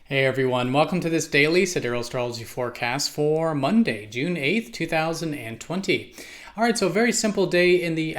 Hey everyone, welcome to this daily Sidereal Astrology forecast for Monday, June 8th, 2020. All right, so a very simple day in the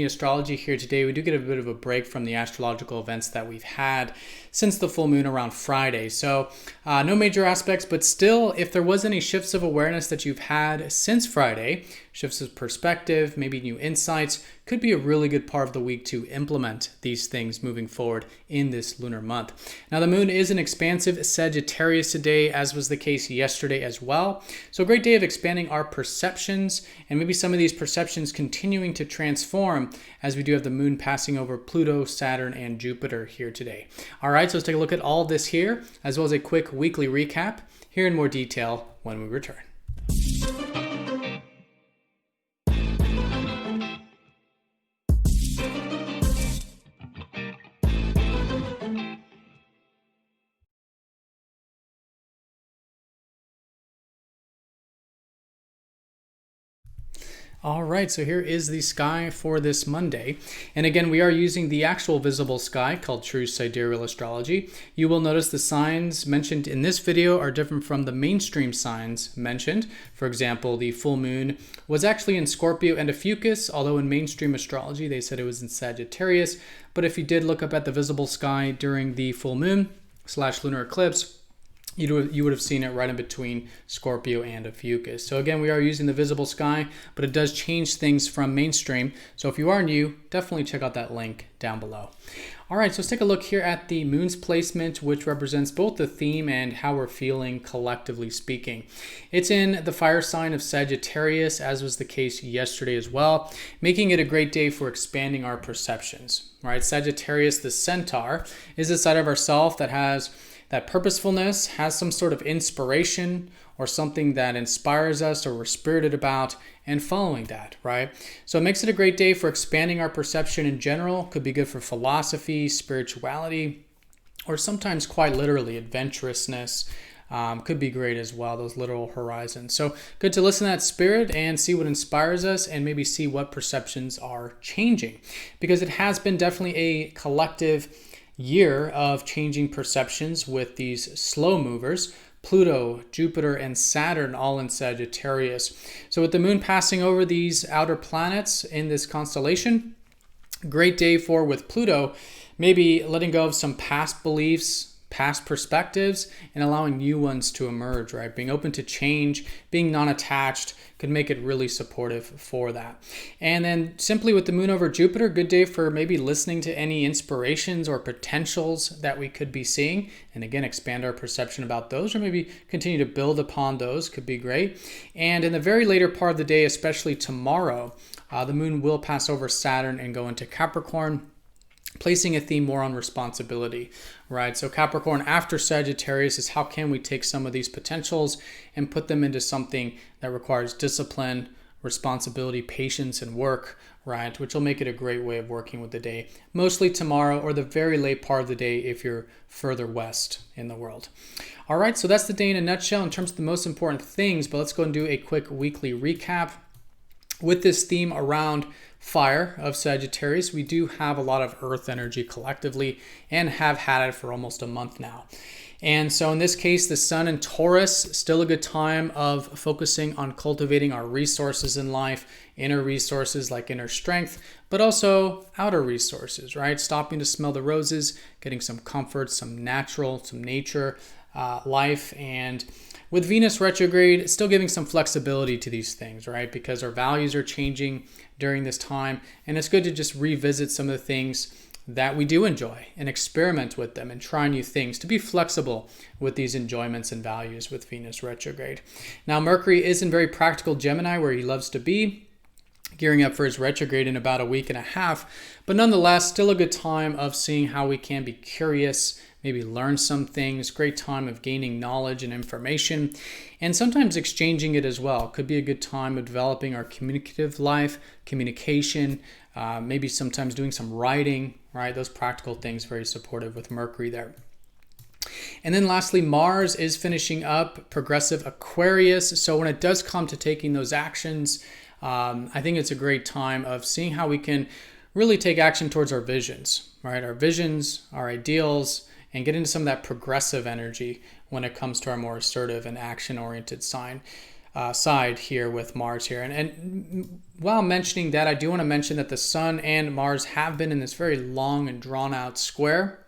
astrology here today. We do get a bit of a break from the astrological events that we've had since the full moon around Friday. So no major aspects, but still, if there was any shifts of awareness that you've had since Friday, shifts of perspective, maybe new insights, could be a really good part of the week to implement these things moving forward in this lunar month. Now, the moon is an expansive Sagittarius today, as was the case yesterday as well. So a great day of expanding our perceptions, and maybe some of these perceptions continuing to transform as we do have the moon passing over Pluto, Saturn, and Jupiter here today. All right, so let's take a look at all of this here, as well as a quick weekly recap here in more detail when we return. All right, so here is the sky for this Monday. And again, we are using the actual visible sky called true sidereal astrology. You will notice the signs mentioned in this video are different from the mainstream signs mentioned. For example, the full moon was actually in Scorpio and Ophiuchus, although in mainstream astrology, they said it was in Sagittarius. But if you did look up at the visible sky during the full moon / lunar eclipse, you would have seen it right in between Scorpio and Ophiuchus. So again, we are using the visible sky, but it does change things from mainstream. So if you are new, definitely check out that link down below. All right, so let's take a look here at the moon's placement, which represents both the theme and how we're feeling collectively speaking. It's in the fire sign of Sagittarius, as was the case yesterday as well, making it a great day for expanding our perceptions. Right, Sagittarius, the centaur, is the side of ourself that has that purposefulness, has some sort of inspiration or something that inspires us or we're spirited about and following that, right? So it makes it a great day for expanding our perception in general. Could be good for philosophy, spirituality, or sometimes quite literally adventurousness. Could be great as well, those literal horizons. So good to listen to that spirit and see what inspires us and maybe see what perceptions are changing, because it has been definitely a collective year of changing perceptions with these slow movers, Pluto, Jupiter, and Saturn all in Sagittarius. So with the moon passing over these outer planets in this constellation, great day for, with Pluto, maybe letting go of some past beliefs, past perspectives, and allowing new ones to emerge, right? Being open to change, being non-attached could make it really supportive for that. And then simply with the moon over Jupiter, good day for maybe listening to any inspirations or potentials that we could be seeing. And again, expand our perception about those, or maybe continue to build upon those, could be great. And in the very later part of the day, especially tomorrow, the moon will pass over Saturn and go into Capricorn, placing a theme more on responsibility, right? So Capricorn after Sagittarius is how can we take some of these potentials and put them into something that requires discipline, responsibility, patience, and work, right? Which will make it a great way of working with the day, mostly tomorrow or the very late part of the day if you're further west in the world. All right, so that's the day in a nutshell in terms of the most important things, but let's go and do a quick weekly recap. With this theme around fire of Sagittarius, we do have a lot of earth energy collectively and have had it for almost a month now. And so in this case, the sun in Taurus, still a good time of focusing on cultivating our resources in life, inner resources like inner strength, but also outer resources, right? Stopping to smell the roses, getting some comfort, some natural, some nature, life. And with Venus retrograde, still giving some flexibility to these things, right? Because our values are changing during this time. And it's good to just revisit some of the things that we do enjoy and experiment with them and try new things, to be flexible with these enjoyments and values with Venus retrograde. Now, Mercury is in very practical Gemini, where he loves to be, gearing up for his retrograde in about a week and a half. But nonetheless, still a good time of seeing how we can be curious, maybe learn some things. Great time of gaining knowledge and information, and sometimes exchanging it as well. Could be a good time of developing our communicative life, communication, maybe sometimes doing some writing, right? Those practical things, very supportive with Mercury there. And then lastly, Mars is finishing up progressive Aquarius. So when it does come to taking those actions, I think it's a great time of seeing how we can really take action towards our visions, right? Our visions, our ideals, and get into some of that progressive energy when it comes to our more assertive and action-oriented side here with Mars here. And while mentioning that, I do want to mention that the Sun and Mars have been in this very long and drawn-out square,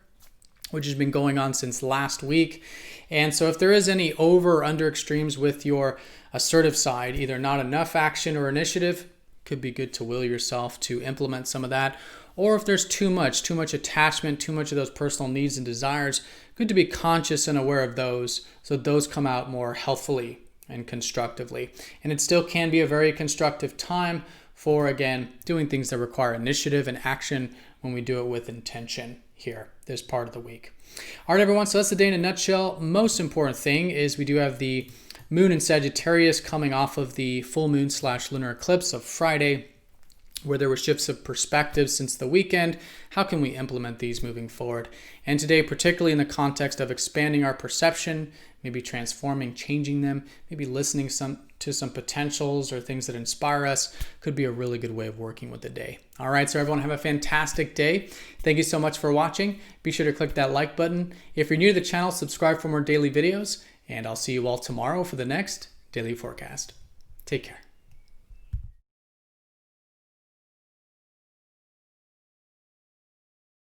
which has been going on since last week. And so if there is any over or under extremes with your assertive side, either not enough action or initiative, could be good to will yourself to implement some of that. Or if there's too much attachment, too much of those personal needs and desires, good to be conscious and aware of those so those come out more healthfully and constructively. And it still can be a very constructive time for, again, doing things that require initiative and action when we do it with intention here, this part of the week. All right, everyone, so that's the day in a nutshell. Most important thing is we do have the moon in Sagittarius coming off of the full moon / lunar eclipse of Friday, where there were shifts of perspective since the weekend. How can we implement these moving forward? And today, particularly in the context of expanding our perception, maybe transforming, changing them, maybe listening to some potentials or things that inspire us, could be a really good way of working with the day. All right, so everyone have a fantastic day. Thank you so much for watching. Be sure to click that like button. If you're new to the channel, subscribe for more daily videos, and I'll see you all tomorrow for the next daily forecast. Take care.